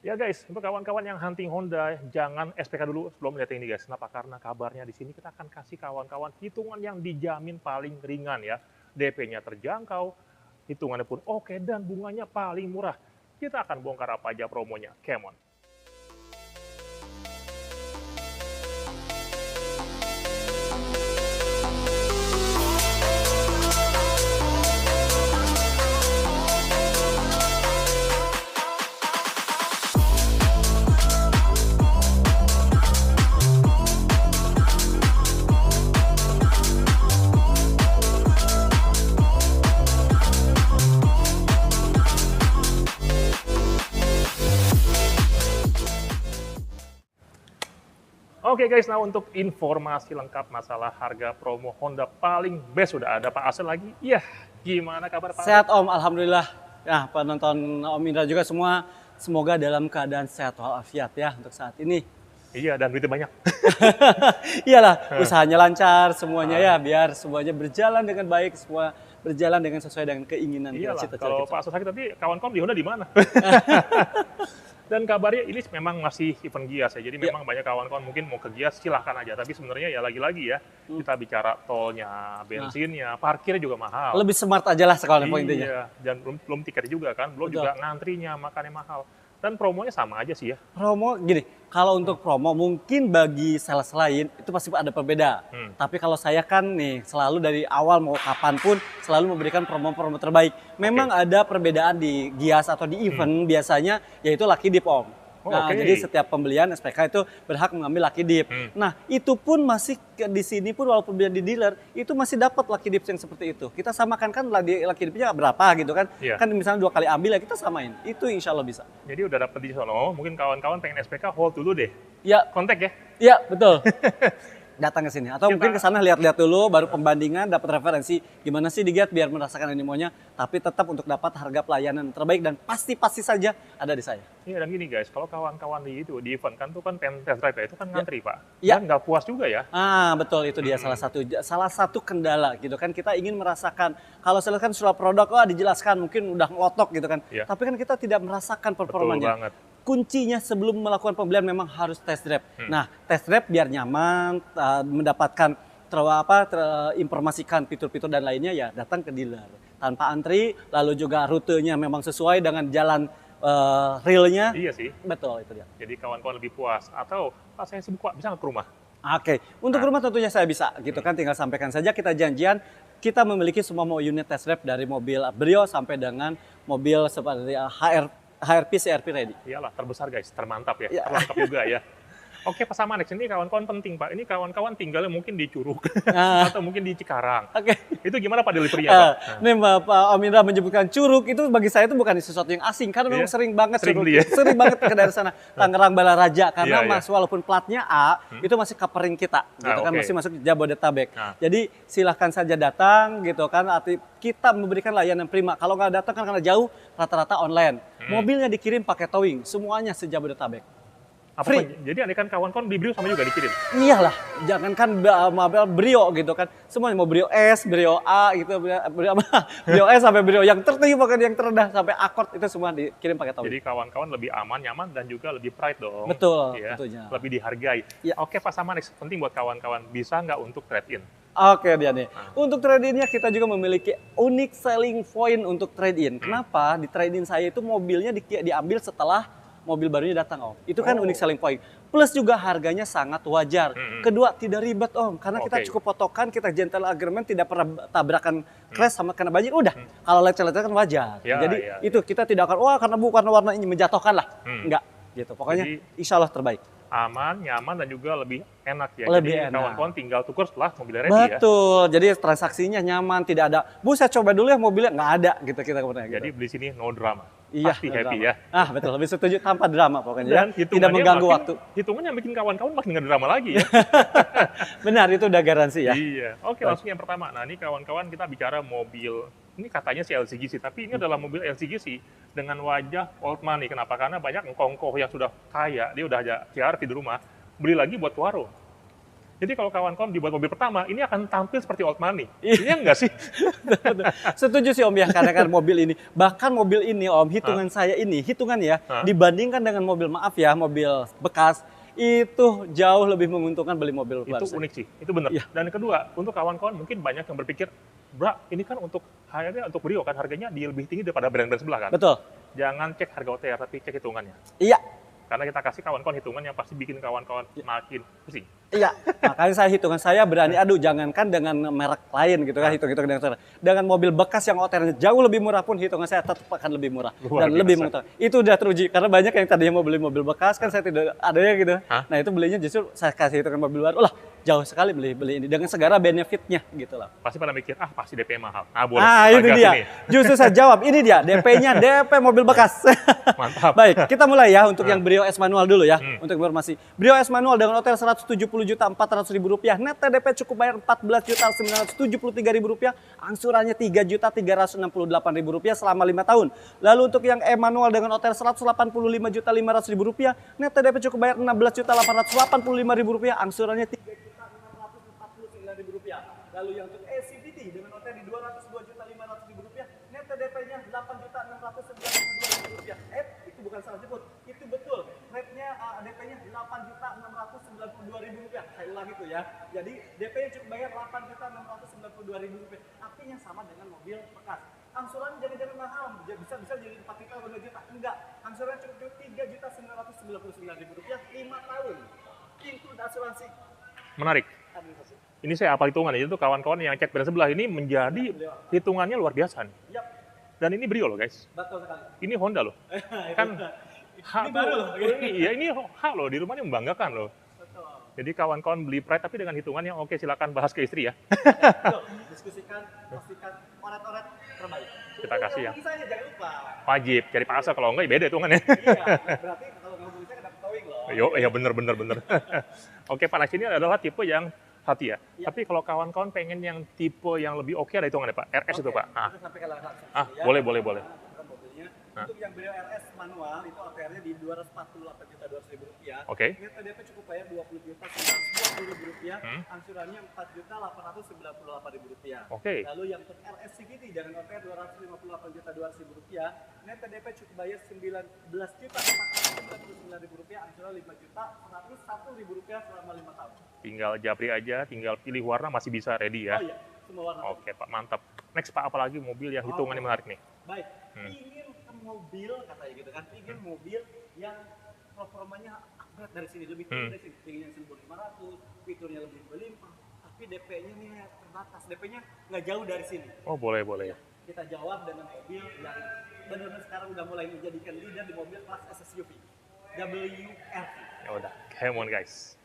Ya guys, untuk kawan-kawan yang hunting Honda, jangan SPK dulu sebelum melihat ini guys. Kenapa? Karena kabarnya di sini kita akan kasih kawan-kawan hitungan yang dijamin paling ringan ya. DP-nya terjangkau, hitungannya pun oke, dan bunganya paling murah. Kita akan bongkar apa aja promonya. Come on. Oke guys, nah untuk informasi lengkap masalah harga promo Honda paling best sudah ada Pak Asel lagi. Iya, gimana kabar Pak? Sehat Om, Alhamdulillah. Nah, penonton Om Indra juga semua, semoga dalam keadaan sehat walafiat ya untuk saat ini. Iya, dan duitnya banyak. Iyalah, usahanya lancar semuanya ya, biar semuanya berjalan dengan baik, semua berjalan dengan sesuai dengan keinginan Iyalah, cita-cita kalau kita. Pak Asel sakit tadi kawan-kawan di Honda di mana? Dan kabarnya ini memang masih event Gias ya, jadi memang banyak kawan-kawan mungkin mau ke Gias silahkan aja, tapi sebenarnya ya lagi-lagi ya, kita bicara tolnya, bensinnya, parkirnya juga mahal. Lebih smart aja lah sekolah intinya. Iya, dan belum tiket juga kan, belum Betul. juga ngantrinya, makannya mahal. Dan promonya sama aja sih ya. Promo gini, kalau untuk promo mungkin bagi sales lain itu pasti ada perbedaan. Tapi kalau saya kan nih selalu dari awal mau kapanpun selalu memberikan promo-promo terbaik. Memang ada perbedaan di Gias atau di event biasanya yaitu Lucky Dip Om. Nah, jadi setiap pembelian SPK itu berhak mengambil Lucky Dip. Nah, itu pun masih di sini pun walaupun beli di dealer itu masih dapat Lucky Dip yang seperti itu. Kita samakan kan Lucky Dipnya berapa gitu kan? Kan misalnya 2 kali ambil ya kita samain. Itu insya Allah bisa. Jadi udah dapat di sono, mungkin kawan-kawan pengen SPK hold dulu deh. Ya, Kontak ya. iya betul. Datang ke sini atau mungkin ke sana lihat-lihat dulu baru pembandingan dapat referensi gimana sih di Giat biar merasakan animonya tapi tetap untuk dapat harga pelayanan terbaik dan pasti saja ada di saya. Iya, dan gini guys, kalau kawan-kawan di event kan tuh kan pengen test drive ya, itu kan ngantri Pak. Ya. Dan nggak puas juga ya. Betul itu dia salah satu kendala gitu kan, kita ingin merasakan kalau saya kan sudah produk dijelaskan mungkin udah ngotok gitu kan. Tapi kan kita tidak merasakan performanya. Betul banget. Kuncinya sebelum melakukan pembelian memang harus test drive. Nah, test drive biar nyaman, mendapatkan informasikan fitur-fitur dan lainnya ya datang ke dealer. Tanpa antri, lalu juga rutenya memang sesuai dengan jalan realnya. Iya sih. Betul itu dia. Jadi kawan-kawan lebih puas. Atau Pak saya sibuk Pak, bisa nggak ke rumah? Oke, untuk rumah tentunya saya bisa gitu kan, tinggal sampaikan saja kita janjian. Kita memiliki semua unit test drive dari mobil Brio sampai dengan mobil seperti HRP, CRP ready. Iyalah, terbesar guys, termantap ya, terlengkap juga ya. Oke Pak Samanex, ini kawan-kawan penting Pak. Ini kawan-kawan tinggalnya mungkin di Curug atau mungkin di Cikarang. Itu gimana Pak delivery-nya Pak? Nih Pak Om Indra menyebutkan Curug, itu bagi saya itu bukan sesuatu yang asing. Karena memang sering banget Curug, sering banget ke daerah sana. Tangerang Balaraja, karena walaupun platnya A, itu masih covering kita. Gitu kan, masih masuk Jabodetabek. Jadi silahkan saja datang gitu kan, kita memberikan layanan prima. Kalau nggak datang kan karena jauh, rata-rata online. Mobilnya dikirim pakai towing, semuanya se-Jabodetabek. Free. Jadi aneh kan kawan-kawan beli Brio sama juga dikirim? Iyalah, jangankan mobil Brio gitu kan. Semuanya mau Brio S, Brio A gitu, Brio S sampai Brio yang tertinggi bahkan yang terendah sampai Accord itu semua dikirim pakai towing. Jadi kawan-kawan lebih aman, nyaman dan juga lebih pride dong. Betul, ya, tentunya. Lebih dihargai. Ya. Oke Pak Samanex, penting buat kawan-kawan, bisa nggak untuk trade-in? Oke dia nih. Untuk trade-innya kita juga memiliki unique selling point untuk trade-in. Kenapa? Di trade-in saya itu mobilnya diambil setelah mobil barunya datang Om. Itu kan unique selling point. Plus juga harganya sangat wajar. Kedua, tidak ribet Om. Karena kita cukup potokan, kita gentle agreement, tidak pernah tabrakan crash sama kena banjir. Udah, kalau lecet-lecet kan wajar. Jadi itu kita tidak akan, karena bukan warna ini menjatuhkan lah. Enggak, gitu. Pokoknya insya Allah terbaik. Aman, nyaman, dan juga lebih enak ya. Lebih jadi kawan-kawan tinggal tuker setelah mobilnya ready ya. Betul, jadi transaksinya nyaman, tidak ada, Bu saya coba dulu ya mobilnya, nggak ada gitu kita kemudian. Jadi beli sini no drama. Iya, pasti happy ya. Betul, lebih setuju tanpa drama pokoknya. Dan ya. Tidak mengganggu waktu. Hitungannya bikin kawan-kawan makin nggak drama lagi ya. Benar, itu udah garansi ya. Iya. Oke, langsung yang pertama. Nah ini kawan-kawan kita bicara mobil, ini katanya sih LCGC, tapi ini adalah mobil LCGC dengan wajah old money. Kenapa? Karena banyak engkongkoh yang sudah kaya, dia udah ada CR-V di rumah, beli lagi buat warung. Jadi kalau kawan-kawan dibuat mobil pertama, ini akan tampil seperti old money. Iya. Iya enggak sih? Setuju sih Om ya, karena kan mobil ini, bahkan mobil ini Om, hitungan saya ini, hitungan ya, dibandingkan dengan mobil, maaf ya, mobil bekas, itu jauh lebih menguntungkan beli mobil baru. Itu unik sih, itu benar. Iya. Dan kedua, untuk kawan-kawan mungkin banyak yang berpikir, Bra, ini kan untuk Brio kan harganya dia lebih tinggi daripada brand-brand sebelah kan? Betul. Jangan cek harga OTR, tapi cek hitungannya. Iya. Karena kita kasih kawan-kawan hitungan yang pasti bikin kawan-kawan makin pusing. Iya, makanya hitungan saya berani adu, jangankan dengan merek lain gitu kan, hitung-hitung dengan mobil bekas yang OTR-nya jauh lebih murah pun hitungan saya tetap akan lebih murah Luar dan biasa. lebih menguntungkan. Itu udah teruji karena banyak yang tadinya mau beli mobil bekas kan saya tidak ada ya gitu. Nah itu belinya justru saya kasih hitungan mobil baru, lah jauh sekali beli ini dengan segala benefitnya gitu lah. Pasti pada mikir, pasti DP mahal. Boleh. Itu dia. Sini. Justru saya jawab, ini dia DP-nya DP mobil bekas. Mantap. Baik, kita mulai ya untuk yang Brio S manual dulu ya, untuk informasi. Brio S manual dengan OTR 170.400.000 rupiah, net TDP cukup bayar 14.973.000 rupiah, angsurannya 3.368.000 rupiah selama 5 tahun. Lalu untuk yang E manual dengan OTR 185.500.000 rupiah, net TDP cukup bayar 16.885.000 rupiah, angsurannya 3.649.000 rupiah. Lalu yang untuk E CVT dengan OTR di 202.500.000 rupiah, net TDP-nya 8.692.000 rupiah. Itu bukan salah jemput, itu betul. Netnya DP-nya 8.692.000 rupiah. Saya ulang itu ya. Jadi DP-nya cukup bayar 8.692.000 rupiah. Artinya sama dengan mobil bekas. Angsuran jangan mahal, bisa jadi 4 juta atau 2 juta. Enggak, angsuran cukup 3.999.000 rupiah 5 tahun. Include asuransi. Menarik. Administrasi. Ini saya apa hitungannya, itu kawan-kawan yang cek brand sebelah ini menjadi hitungannya luar biasa nih. Yap, Dan ini Brio loh guys. betul sekali. Ini Honda loh. Kan Ini baru loh. Ini hak loh, di rumahnya membanggakan loh. Betul. Jadi kawan-kawan beli Pride tapi dengan hitungan yang oke, silakan bahas ke istri ya. Betul. Diskusikan, pastikan oret-oret terbaik. Kita kasih ya. Hubungi saya, jangan lupa. Wajib cari Pak Asa, kalau enggak ya beda hitungannya. Iya, berarti kalau nggak hubungi saya kena towing loh. Ya bener. Oke Pak, nah ini adalah tipe yang hati ya. Tapi kalau kawan-kawan pengen yang tipe yang lebih oke, ada hitungannya Pak. RS itu Pak. Kita sampai ke langsung ya. Boleh. Bukan mobilnya. Untuk yang Brio RS manual itu OTR-nya di 248.200.000 rupiah. Oke. Net TDP cukup bayar 20.920.000 rupiah. Angsurannya 4.898.000 rupiah. Oke. Lalu yang untuk RS CVT dengan OTR 258.200.000 rupiah, net TDP cukup bayar 19.499.000 rupiah, angsuran 5.101.000 rupiah selama 5 tahun. Tinggal japri aja, tinggal pilih warna masih bisa ready ya. Oh iya, semua warna. Oke Pak, mantap. Next Pak, apalagi mobil yang hitungannya menarik nih. Baik, ingin ke mobil katanya gitu kan, ingin mobil yang performanya upgrade dari sini, lebih tinggi dari sini, ingin yang 1.500, fiturnya lebih berlimpah, tapi DP-nya nih terbatas, DP-nya nggak jauh dari sini. Oh boleh. Kita jawab dengan mobil yang benar-benar sekarang udah mulai menjadikan leader di mobil kelas SUV, WRV. Ya udah, come on guys.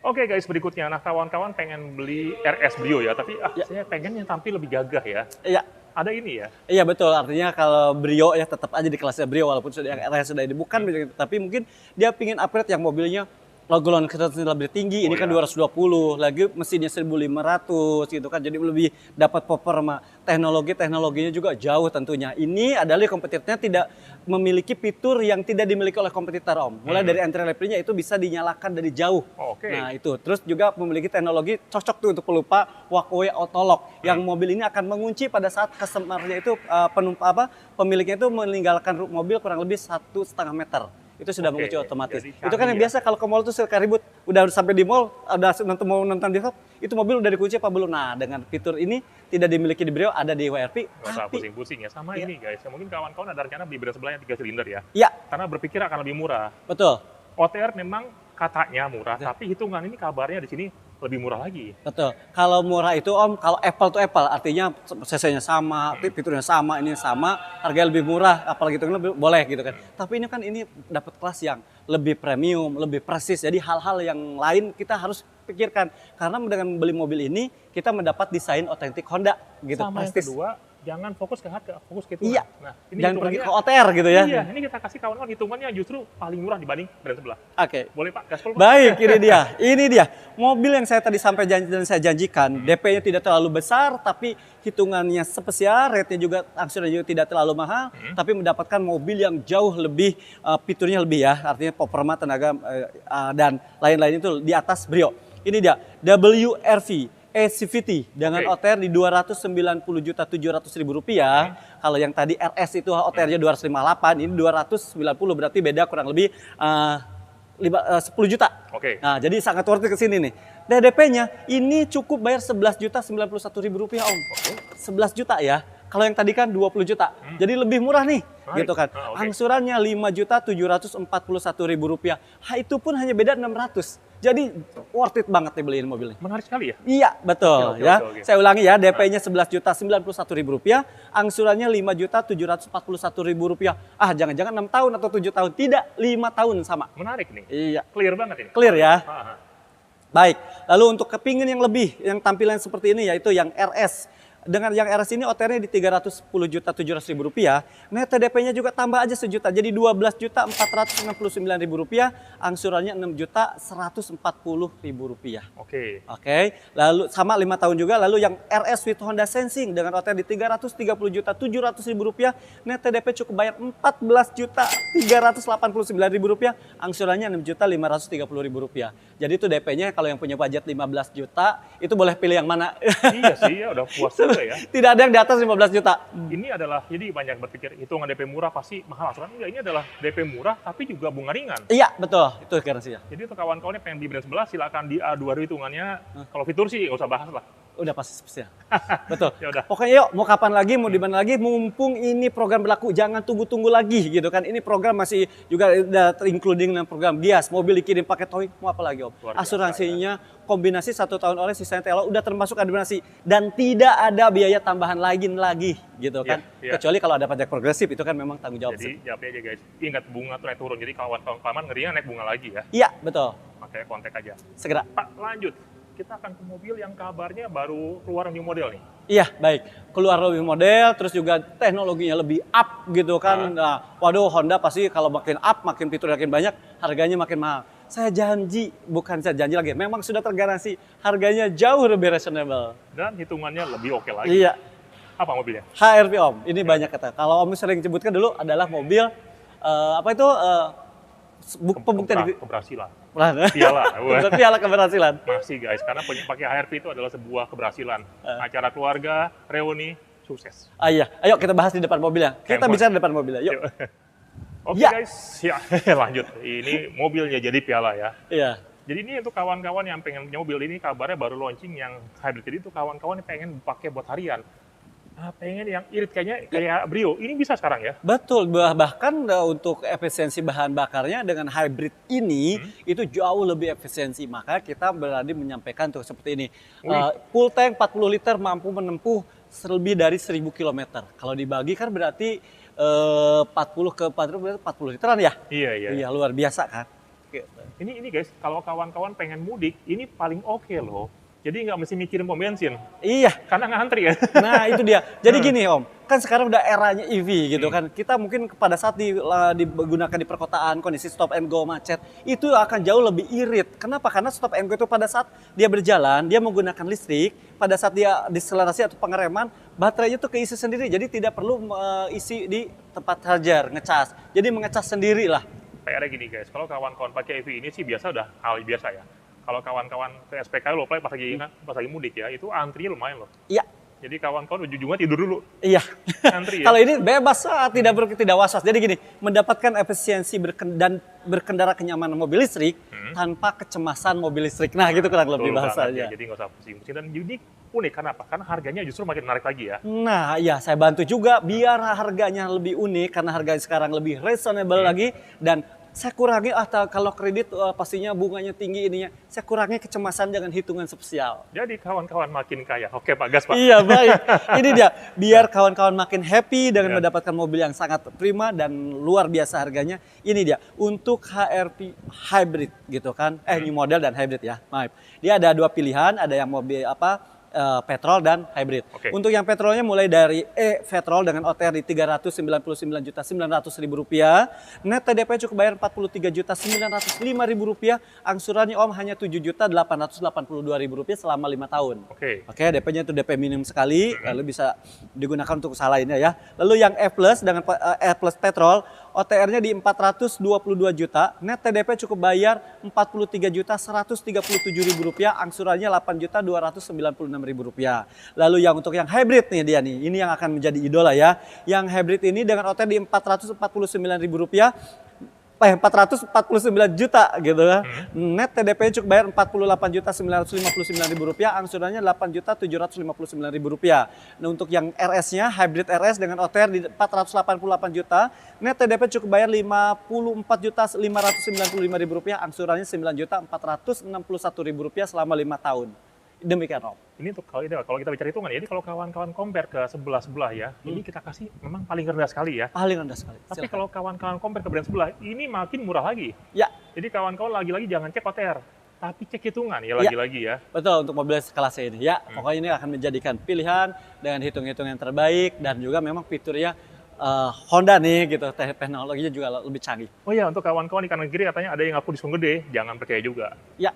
Oke guys, berikutnya, nah kawan-kawan pengen beli RS Brio ya, tapi saya pengen yang tampil lebih gagah ya. Iya. Ada ini ya. Iya betul, artinya kalau Brio ya tetap aja di kelasnya Brio walaupun sudah yang RS sudah ini bukan, tapi mungkin dia pingin upgrade yang mobilnya golongan kecepatan lebih tinggi, ini kan 220, lagi mesinnya 1500 gitu kan, jadi lebih dapat performa. Teknologinya juga jauh tentunya. Ini adalah kompetitornya tidak memiliki fitur yang tidak dimiliki oleh kompetitor Om. Mulai dari entry levelnya itu bisa dinyalakan dari jauh. Oke. Nah itu, terus juga memiliki teknologi cocok tuh untuk pelupa walkway autolock, yang mobil ini akan mengunci pada saat customer-nya itu pemiliknya itu meninggalkan mobil kurang lebih 1,5 meter. Itu sudah mengunci otomatis. Itu kan yang biasa kalau ke mall tuh suka ribut, udah sampai di mall, udah mau nonton di shop, itu mobil udah dikunci apa belum? Nah, dengan fitur ini tidak dimiliki di Brio, ada di WRV. Gak usah pusing-pusing ya, sama ini guys. Ya, mungkin kawan-kawan ada rencana beli Brio sebelah yang 3 silinder ya. Iya. Karena berpikir akan lebih murah. Betul. OTR memang katanya murah, tapi hitungan ini kabarnya di sini lebih murah lagi. Betul. Kalau murah itu Om, kalau apple to apple, artinya cc-nya sama, fiturnya sama, ini sama, harganya lebih murah, apalagi itu lebih boleh gitu kan. Tapi ini kan ini dapat kelas yang lebih premium, lebih presis. Jadi hal-hal yang lain kita harus pikirkan. Karena dengan beli mobil ini kita mendapat desain otentik Honda gitu. Sama prestis. yang kedua, jangan fokus ke harga, fokus ke hitungan. Iya. Nah, ini jangan pergi ke OTR gitu ya. Iya, ini kita kasih kawan-kawan hitungannya justru paling murah dibanding brand sebelah. Oke. Boleh Pak, gaspol Pak? Baik, ini dia. Ini dia. Mobil yang saya tadi sampai saya janjikan, DP-nya tidak terlalu besar, tapi hitungannya spesial, rate-nya juga angsurannya juga tidak terlalu mahal, tapi mendapatkan mobil yang jauh lebih fiturnya lebih ya, artinya performa, tenaga dan lain-lain itu di atas Brio. Ini dia WRV CVT dengan OTR di 290.700.000 rupiah. Kalau yang tadi RS itu OTR-nya 258, ini 290 berarti beda kurang lebih 10 juta. Nah, jadi sangat worth it ke sini nih. DP-nya ini cukup bayar 11.091.000 rupiah, Om. 11 juta ya. Kalau yang tadi kan 20 juta. Jadi lebih murah nih, gitu kan. Angsurannya 5.741.000 rupiah. Itu pun hanya beda 600. Jadi worth it banget nih beliin mobil ini. Menarik sekali ya? Iya, betul ya. Saya ulangi ya, DP-nya 11.091.000 rupiah, angsurannya 5.741.000 rupiah. Jangan-jangan 6 tahun atau 7 tahun. Tidak, 5 tahun sama. Menarik nih. Iya. Clear banget ini. Clear ya. Baik, lalu untuk kepingin yang lebih, yang tampilan seperti ini yaitu yang RS. Dengan yang RS ini OTR-nya di 310.700.000 rupiah, net TDP-nya juga tambah aja sejuta, jadi 12.469.000 rupiah, angsurannya 6.140.000 rupiah. Oke, lalu sama 5 tahun juga, lalu yang RS with Honda Sensing dengan OTR di 330.700.000 rupiah, net TDP cukup bayar 14.389.000 rupiah, angsurannya 6.530.000 rupiah. Jadi itu DP-nya kalau yang punya budget 15 juta, itu boleh pilih yang mana. Iya sih, ya udah puas juga ya. Tidak ada yang di atas 15 juta. Ini adalah, jadi banyak berpikir hitungan DP murah pasti mahal. Asuransi enggak, ini adalah DP murah tapi juga bunga ringan. Iya, betul. Itu garansinya. Jadi untuk kawan-kawan yang pengen di brand sebelah, silakan di A2000 hitungannya. Kalau fitur sih nggak usah bahas lah. Udah pasti spesial. Betul. Ya udah. Pokoknya yuk, mau kapan lagi, mau di mana lagi, mumpung ini program berlaku, jangan tunggu-tunggu lagi gitu kan. Ini program masih juga udah including dengan program Gias, mobil dikirim pakai towing, mau apa lagi, Om? Asuransinya kombinasi 1 tahun oleh sisanya TLO udah termasuk administrasi dan tidak ada biaya tambahan lagi gitu kan. Kecuali kalau ada pajak progresif itu kan memang tanggung jawab. Jadi jawabnya aja guys, ingat bunga tuh naik turun. Jadi kawan-kawan ngerinya naik bunga lagi ya. Iya, betul. Makanya kontak aja. Segera. Pak, lanjut. Kita akan ke mobil yang kabarnya baru keluar new model nih. Iya, baik. Keluar lebih model, terus juga teknologinya lebih up gitu kan. Nah, waduh, Honda pasti kalau makin up, makin fitur makin banyak, harganya makin mahal. Saya janji, bukan saya janji lagi, memang sudah tergaransi harganya jauh lebih reasonable. Dan hitungannya lebih oke lagi. Iya. Apa mobilnya? HRV, Om. Ini banyak kata. Kalau Om sering sebutkan dulu adalah mobil apa itu pembuktian keberhasilan. Piala. Piala keberhasilan. Masih guys, karena pakai HRV itu adalah sebuah keberhasilan. Acara keluarga, reuni, sukses. Iya, ayo kita bahas di depan mobilnya. Kita bicara di depan mobilnya, yuk. Oke guys, ya lanjut. Ini mobilnya jadi piala ya. Iya. Jadi ini untuk kawan-kawan yang pengen punya mobil ini, kabarnya baru launching yang hybrid. Jadi itu kawan-kawan yang pengen pakai buat harian. Pengen yang irit kayak Brio, ini bisa sekarang ya? Betul, bahkan untuk efisiensi bahan bakarnya dengan hybrid ini itu jauh lebih efisiensi. Maka kita berani menyampaikan tuh seperti ini. Full tank 40 liter mampu menempuh lebih dari 1000 km. Kalau dibagi kan berarti 40 ke 40 literan ya? Iya, luar biasa kan? Ini guys, kalau kawan-kawan pengen mudik, ini paling oke loh. Jadi nggak mesti mikirin pom bensin. Iya. Karena ngantri ya. Nah itu dia. Jadi gini Om, kan sekarang udah eranya EV gitu kan. Kita mungkin pada saat digunakan di perkotaan, kondisi stop and go macet, itu akan jauh lebih irit. Kenapa? Karena stop and go itu pada saat dia berjalan, dia menggunakan listrik, pada saat dia diselerasi atau pengereman, baterainya tuh keisi sendiri. Jadi tidak perlu isi di tempat charger, ngecas. Jadi mengecas sendiri lah. Kayak gini guys, kalau kawan-kawan pakai EV ini sih biasa udah hal biasa ya. Kalau kawan-kawan ke SPK lo pas lagi mudik ya, itu antri lumayan loh. Iya. Jadi kawan-kawan ujung-ujungnya tidur dulu. Iya. Antri ya. Kalau ini bebas tidak was-was. Jadi gini, mendapatkan efisiensi dan berkendara kenyamanan mobil listrik tanpa kecemasan mobil listrik. Nah, gitu kurang lebih bahasanya. Jadi nggak usah pusing-pusing dan unik. Kenapa? Karena harganya justru makin menarik lagi ya. Nah, iya saya bantu juga biar harganya lebih unik karena harganya sekarang lebih reasonable lagi dan saya kurangi kalau kredit pastinya bunganya tinggi ininya. Saya kurangi kecemasan dengan hitungan spesial. Jadi kawan-kawan makin kaya. Oke Pak Gas Pak. Iya baik. Ini dia. Biar kawan-kawan makin happy dengan mendapatkan mobil yang sangat prima dan luar biasa harganya. Ini dia. Untuk HRV hybrid gitu kan. New model dan hybrid ya. Maaf. Dia ada 2 pilihan. Ada yang mobil petrol dan hybrid. Untuk yang petrolnya mulai dari e-petrol dengan OTR di 399.900.000 rupiah. Net TDP cukup bayar 43.905.000 rupiah. Angsurannya Om hanya 7.882.000 rupiah selama 5 tahun. Oke, DP-nya itu DP minim sekali, lalu bisa digunakan untuk usaha lainnya ya. Lalu yang E+ dengan E+ petrol, OTR-nya di 422 juta, net TDP cukup bayar 43.137.000 rupiah, angsurannya 8.296.000 rupiah. Lalu yang untuk yang hybrid nih dia nih, ini yang akan menjadi idola ya. Yang hybrid ini dengan OTR di 449.000 rupiah, 449 juta gitu ya. Net TDP cukup bayar 48.959.000 rupiah, angsurannya 8.759.000 rupiah. Nah, untuk yang RS-nya, hybrid RS dengan OTR di 488 juta, net TDP cukup bayar 54.595.000 rupiah, angsurannya 9.461.000 rupiah selama 5 tahun. Demikian Rob. Ini untuk kalau kita bicara hitungan ya, jadi kalau kawan-kawan compare ke sebelah ya, ini kita kasih memang paling rendah sekali ya. Paling rendah sekali. Tapi kalau kawan-kawan compare ke brand sebelah, ini makin murah lagi. Ya. Jadi kawan-kawan lagi-lagi jangan cek OTR, tapi cek hitungan ya lagi-lagi ya. Betul, untuk mobil sekelas ini ya. Pokoknya ini akan menjadikan pilihan dengan hitung-hitung yang terbaik dan juga memang fiturnya Honda nih gitu, teknologinya juga lebih canggih. Oh ya, untuk kawan-kawan di kanan kiri katanya ada yang ngaku diskon gede, jangan percaya juga. Ya.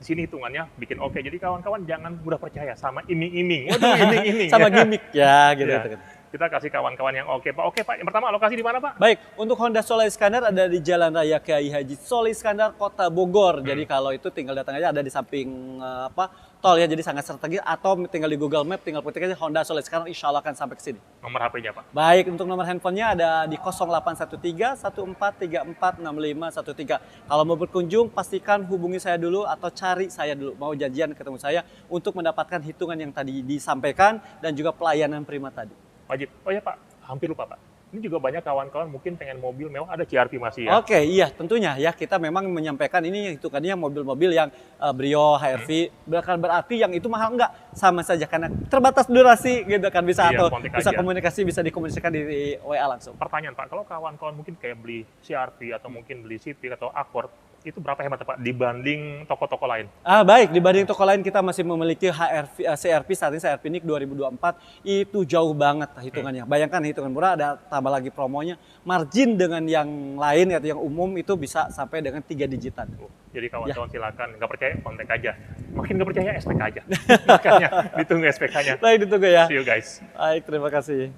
Di sini hitungannya bikin oke. Jadi kawan-kawan jangan mudah percaya sama iming-iming. Waduh, iming-iming. Sama gimmick ya gitu. Ya. Kita kasih kawan-kawan yang oke, Pak. Oke, Pak. Yang pertama lokasi di mana, Pak? Baik, untuk Honda Solar Iskandar ada di Jalan Raya Kiai Haji Solar Iskandar, Kota Bogor. Jadi kalau itu tinggal datang aja, ada di samping tol ya, jadi sangat strategis. Atau tinggal di Google Map, tinggal ketik aja Honda Solar Iskandar, insya Allah akan sampai ke sini. Nomor HP-nya, Pak? Baik, untuk nomor handphonenya ada di 0813 1434 6513. Kalau mau berkunjung, pastikan hubungi saya dulu atau cari saya dulu. Mau janjian ketemu saya untuk mendapatkan hitungan yang tadi disampaikan dan juga pelayanan prima tadi. Wajib. Oh ya Pak, hampir lupa Pak. Ini juga banyak kawan-kawan mungkin pengen mobil mewah, ada CRV masih ya? Oke, iya tentunya ya, kita memang menyampaikan ini hitungannya mobil-mobil yang Brio, HRV, berarti yang itu mahal enggak? Sama saja karena terbatas durasi gitu kan, bisa Iya, atau kontak bisa aja. komunikasi, bisa dikomunikasikan di WA langsung. Pertanyaan Pak, kalau kawan-kawan mungkin kayak beli CRV atau mungkin beli Civic atau Accord, itu berapa hemat Pak dibanding toko-toko lain? Baik, dibanding toko lain kita masih memiliki CRV saat ini, CRV NIK 2024 itu jauh banget hitungannya. Bayangkan hitungan murah, ada tambah lagi promonya, margin dengan yang lain atau yang umum itu bisa sampai dengan 3 digitan. Jadi kawan-kawan silakan, nggak percaya kontak aja. Makin nggak percaya SPK aja. Makanya ditunggu SPK-nya. Baik, ditunggu ya. See you guys. Baik, terima kasih.